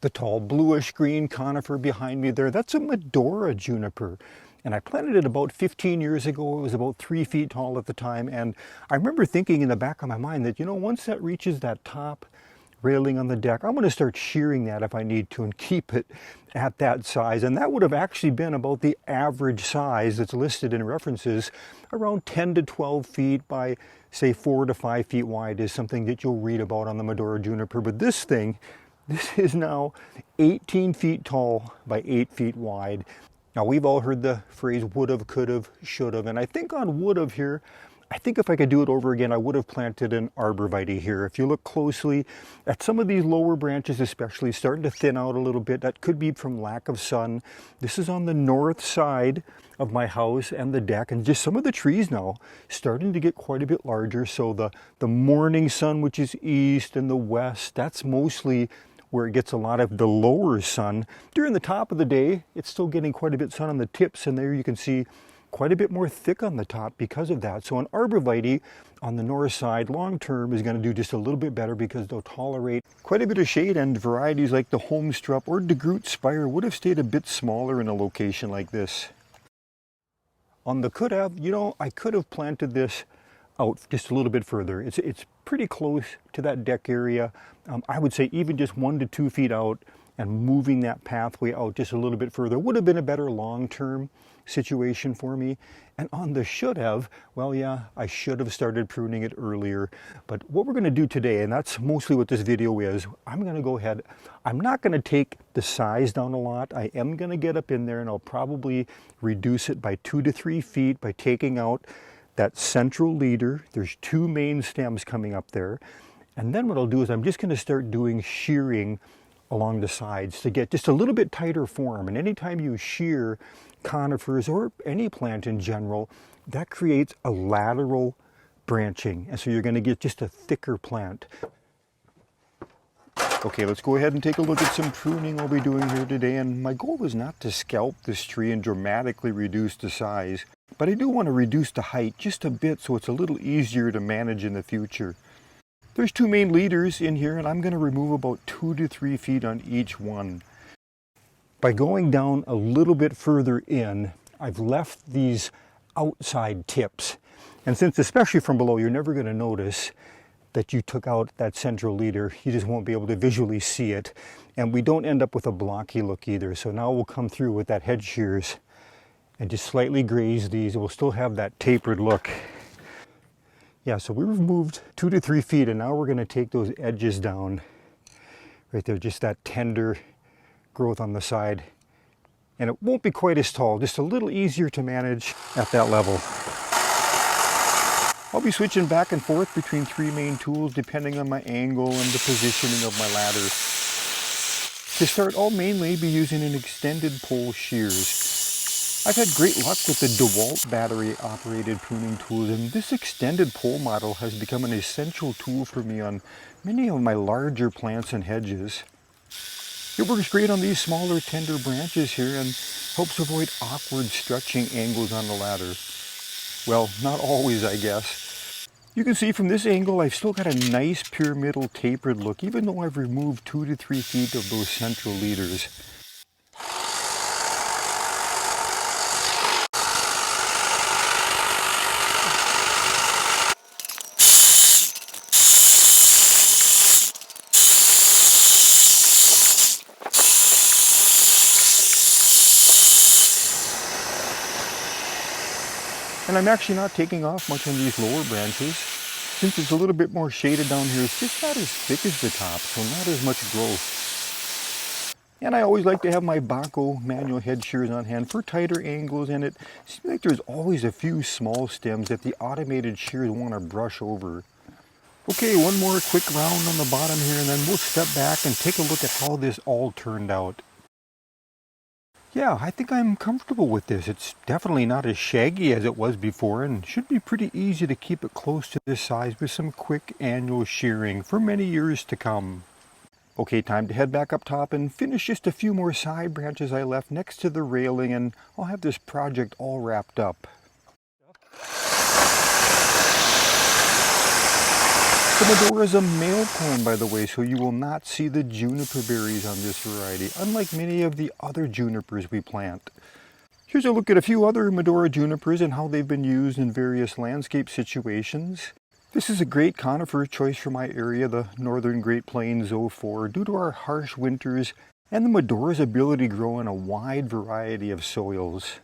The tall bluish green conifer behind me there, that's a Medora juniper. And I planted it about 15 years ago. It was about 3 feet tall at the time. And I remember thinking in the back of my mind that, you know, once that reaches that top railing on the deck, I'm going to start shearing that if I need to and keep it at that size. And that would have actually been about the average size that's listed in references. Around 10 to 12 feet by, say, 4 to 5 feet wide is something that you'll read about on the Medora juniper. But this thing, this is now 18 feet tall by 8 feet wide. Now, we've all heard the phrase would have, could have, should have, and I think on would have here, I think if I could do it over again, I would have planted an arborvitae here. If you look closely at some of these lower branches, especially starting to thin out a little bit, that could be from lack of sun. This is on the north side of my house and the deck, and just some of the trees now starting to get quite a bit larger. So the morning sun, which is east, and the west, that's mostly where it gets a lot of the lower sun. During the top of the day, it's still getting quite a bit of sun on the tips, and there you can see quite a bit more thick on the top because of that. So an arborvitae on the north side long term is going to do just a little bit better because they'll tolerate quite a bit of shade, and varieties like the Holmstrup or DeGroot Spire would have stayed a bit smaller in a location like this. On the could have, you know, I could have planted this out just a little bit further. It's pretty close to that deck area. I would say even just 1 to 2 feet out and moving that pathway out just a little bit further would have been a better long-term situation for me. And on the should have, well, yeah, I should have started pruning it earlier. But what we're going to do today, and that's mostly what this video is, I'm going to go ahead, I'm not going to take the size down a lot. I am going to get up in there and I'll probably reduce it by 2 to 3 feet by taking out that central leader. There's 2 main stems coming up there. And then what I'll do is I'm just going to start doing shearing along the sides to get just a little bit tighter form. And anytime you shear conifers or any plant in general, that creates a lateral branching. And so you're going to get just a thicker plant. Okay, let's go ahead and take a look at some pruning I'll be doing here today. And my goal is not to scalp this tree and dramatically reduce the size, but I do want to reduce the height just a bit so it's a little easier to manage in the future. There's 2 main leaders in here, and I'm going to remove about 2 to 3 feet on each one. By going down a little bit further in, I've left these outside tips. And since, especially from below, you're never going to notice that you took out that central leader, you just won't be able to visually see it. And we don't end up with a blocky look either. So now we'll come through with that Hedge shears and just slightly graze these. We'll still have that tapered look. Yeah, so we removed 2 to 3 feet, and now we're going to take those edges down right there, just that tender growth on the side. And it won't be quite as tall, just a little easier to manage at that level. I'll be switching back and forth between 3 main tools depending on my angle and the positioning of my ladder. To start, I'll mainly be using an extended pole shears. I've had great luck with the DeWalt battery-operated pruning tools, and this extended pole model has become an essential tool for me on many of my larger plants and hedges. It works great on these smaller, tender branches here and helps avoid awkward stretching angles on the ladder. Well, not always, I guess. You can see from this angle I've still got a nice pyramidal tapered look, even though I've removed 2 to 3 feet of those central leaders. And I'm actually not taking off much on these lower branches. Since it's a little bit more shaded down here, it's just not as thick as the top, so not as much growth. And I always like to have my Bahco manual head shears on hand for tighter angles, and it seems like there's always a few small stems that the automated shears want to brush over. Okay, one more quick round on the bottom here, and then we'll step back and take a look at how this all turned out. Yeah, I think I'm comfortable with this. It's definitely not as shaggy as it was before, and should be pretty easy to keep it close to this size with some quick annual shearing for many years to come. Okay, time to head back up top and finish just a few more side branches I left next to the railing, and I'll have this project all wrapped up. The Medora is a male clone, by the way, so you will not see the juniper berries on this variety, unlike many of the other junipers we plant. Here's a look at a few other Medora junipers and how they've been used in various landscape situations. This is a great conifer choice for my area, the Northern Great Plains 04, due to our harsh winters and the Medora's ability to grow in a wide variety of soils.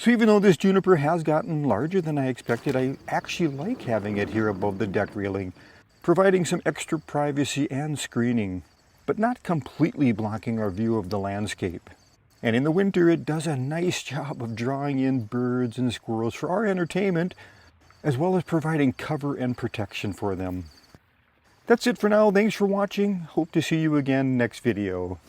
So even though this juniper has gotten larger than I expected, I actually like having it here above the deck railing, providing some extra privacy and screening, but not completely blocking our view of the landscape. And in the winter, it does a nice job of drawing in birds and squirrels for our entertainment, as well as providing cover and protection for them. That's it for now. Thanks for watching. Hope to see you again next video.